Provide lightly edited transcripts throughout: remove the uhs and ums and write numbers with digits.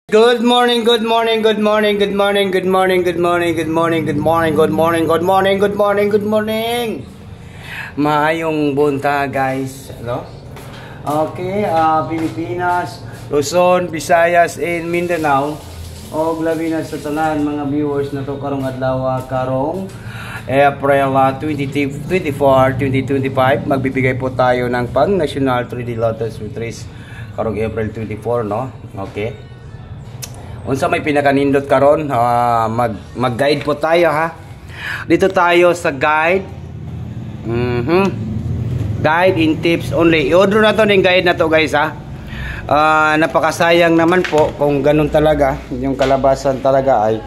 Good morning, good morning, good morning, good morning, good morning, good morning, good morning, good morning, good morning, good morning, good morning, good morning. Maayong bunta, guys. Hello? Okay, Pilipinas, Luzon, Visayas, and Mindanao. O labi na sa tanan mga viewers na to karong adlaw karong April 24, 2025. Magbibigay po tayo ng pang National 3D Lotus Retreat karong April 24, no? Okay. Unsa may pinakanindot karon, mag-guide po tayo ha. Dito tayo sa guide. Guide in tips only. I-order na to ng guide na to, guys ha. Napakasayang naman po kung ganun talaga yung kalabasan talaga ay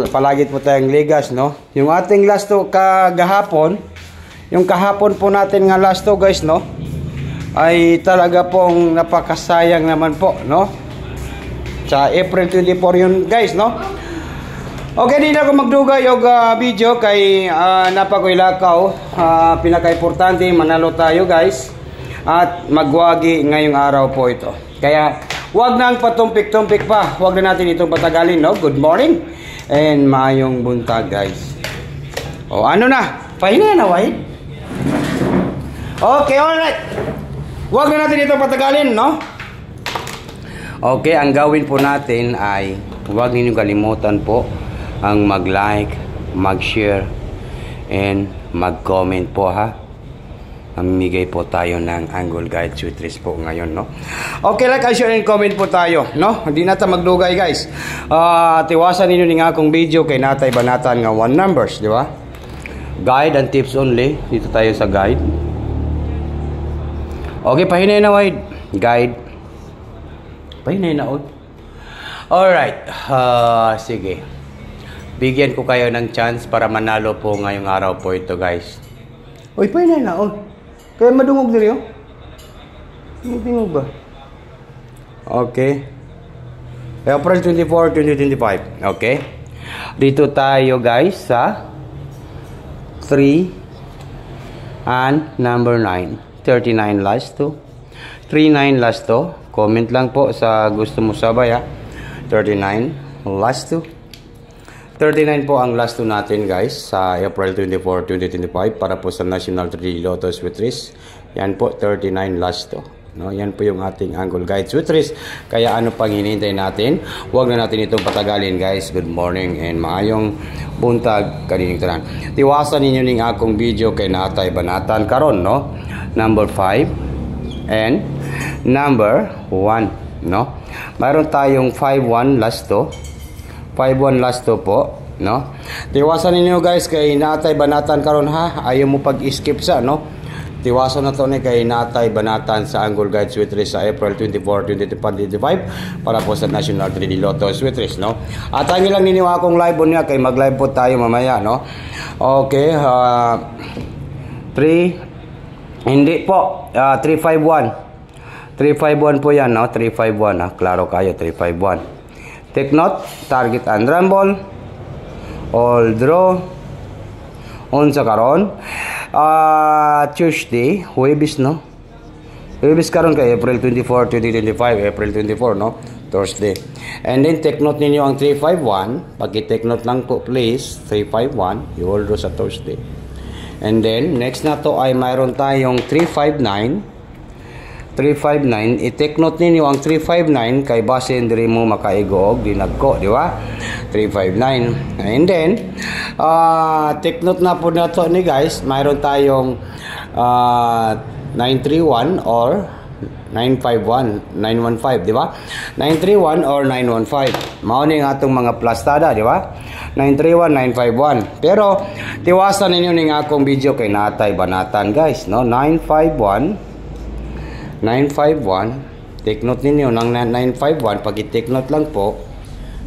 palagi po tayong ligas, no? Yung ating last to kagahapon, yung kahapon po natin nga last to, guys, no? Ay talaga pong napakasayang naman po, no? Sa April 24 yun, guys, no? Okay, di na ako magdugay og video kay napakoylakaw. Pinaka-importante manalo tayo, guys, at magwagi ngayong araw po ito. Kaya wag nang patumpik-tumpik pa, wag na natin itong patagalin, no? Good morning and maayong buntag, guys. O ano na, pahinga na, wait. Okay, alright. Huwag na natin ito patagalin, no? Okay, ang gawin po natin ay huwag ninyong kalimutan po ang mag-like, mag-share, and mag-comment po, ha? Mamimigay po tayo ng Angle Guide Suitris po ngayon, no? Okay, like, share, and comment po tayo, no? Hindi natin magdugay, guys. Tiwasan ninyo nga akong video kay natay banatan nga 1 numbers, di ba? Guide and tips only. Dito tayo sa guide. Okay, pahinay na, wide. Guide. Pahinay na, old. Alright. Sige. Bigyan ko kayo ng chance para manalo po ngayong araw po ito, guys. Uy, pahinay na, old. Kaya madungog diri, oh. Madungog ba? Okay. April 24, 2025. Okay. Dito tayo, guys, sa 3 and number 9. 39 last to 39 last to. Comment lang po sa gusto mo sabay, ha. 39 last to 39 po ang last to natin, guys, sa April 24, 2025 para po sa National 3D Lotus Retreat. Yan po, 39 last to, no? Yan po yung ating Angle Guide Retreat. Kaya ano pang hinihintay natin? Huwag na natin itong patagalin, guys. Good morning and maayong buntag kanining tanan. Tiwasan ninyo ning akong video kay natay banatan karon, no? Number 5 and number 1, no? Mayroon tayong 5-1 last to. 5-1 last to po, no? Tiwasan ninyo, guys, kay natay banatan karon, ha. Ayaw mo pag-skip sa, no? Tiwasan na to ni kay natay banatan sa Angle Guide Suitris sa April 24, 2025 para po sa National 3D Lotus Suitris, no? At ang ilang ninyo akong live niya kay mag-live po tayo mamaya, no? Okay, 3 hindi po, 351. 351 po yan, no? 351, ha? Klaro kayo, 351. Take note, target and rumble. All draw. On sa karon. Tuesday, Huwebes, no? Huwebes karon kay April 24, 2025. April 24, no? Thursday. And then, take note ninyo ang 351. Pag-take note lang po, please. 351. You all draw sa Thursday. And then, next na to ay mayroon tayong 359. 359. I-take note ninyo ang 359 kay base hindi mo makaigoog, dinagko, di ba? 359. And then, take note na po na to ni, guys. Mayroon tayong 931 or 951, 915, di ba? 931 or 915. Mao ni nga atong mga plastada, di ba? 931, 951. Pero tiwasan ninyo ning akong video kay natay banatan, guys, no? 951. Take note ninyo ng 951. Pag i-take note lang po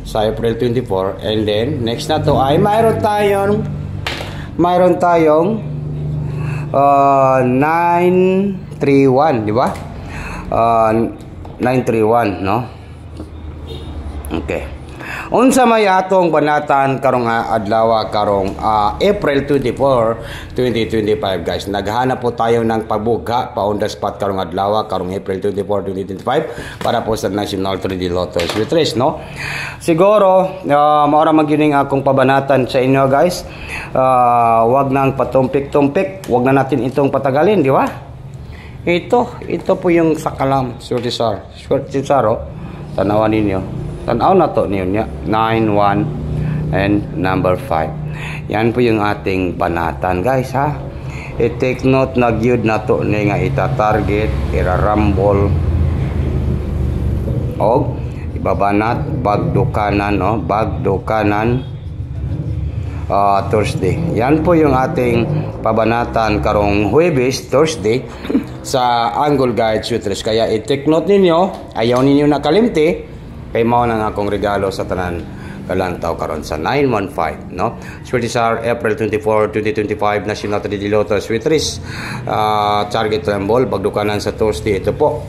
sa April 24. And then next na to ay mayroon tayong 931, di ba? 931, no? Okay. Unsa may atong banatan karong adlaw karong April 24, 2025 guys. Naghahanap po tayo ng pabugha pa on the spot karong adlaw karong April 24, 2025 para po sa National 3D Lotto Sweet Race, no? Siguro maura magining akong pabanatan sa inyo guys. Wag nang patumpik-tumpik, wag na natin itong patagalin, di ba? Ito po yung sakalam, Surtisar, oh. Tanawan ninyo. Tanaw na to niyo niya. 9, 1, and number 5. Yan po yung ating banatan, guys, ha. I-take note na gyud na to ni nga ita-target, ira-rumble. Og ibabanat bagdukanan, no? Bagdukanan Thursday. Yan po yung ating pabanatan karong Huwebes, Thursday sa Angle Guide Sweet Race. Kaya i-take note ninyo, ayaw ninyo nakalimti, kay mao na nga akong regalo sa tanan kalantaw karon sa 915, no? Surtisar April 24, 2025 National 3D Lotto Sweet Race. Target rumble bagdukanan sa Thursday. Ito po.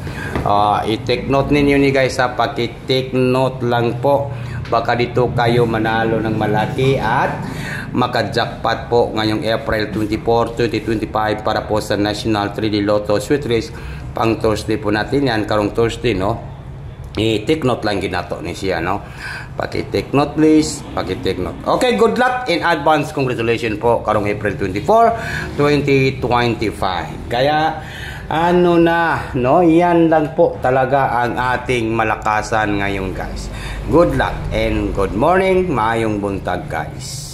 I-take note ninyo ni guys, ha. Paki-take note lang po. Baka dito kayo manalo ng malaki at maka-jackpot po ngayong April 24, 2025 para po sa National 3D Lotto Sweet Race. Pang Thursday po natin yan, karong Thursday, no? I-take note lang ginato ni siya, no? Paki-take note please, paki-take note. Okay, good luck in advance. Congratulations po karong April 24, 2025. Kaya ano na, no? Yan lang po talaga ang ating malakasan ngayon guys. Good luck and good morning, maayong buntag guys.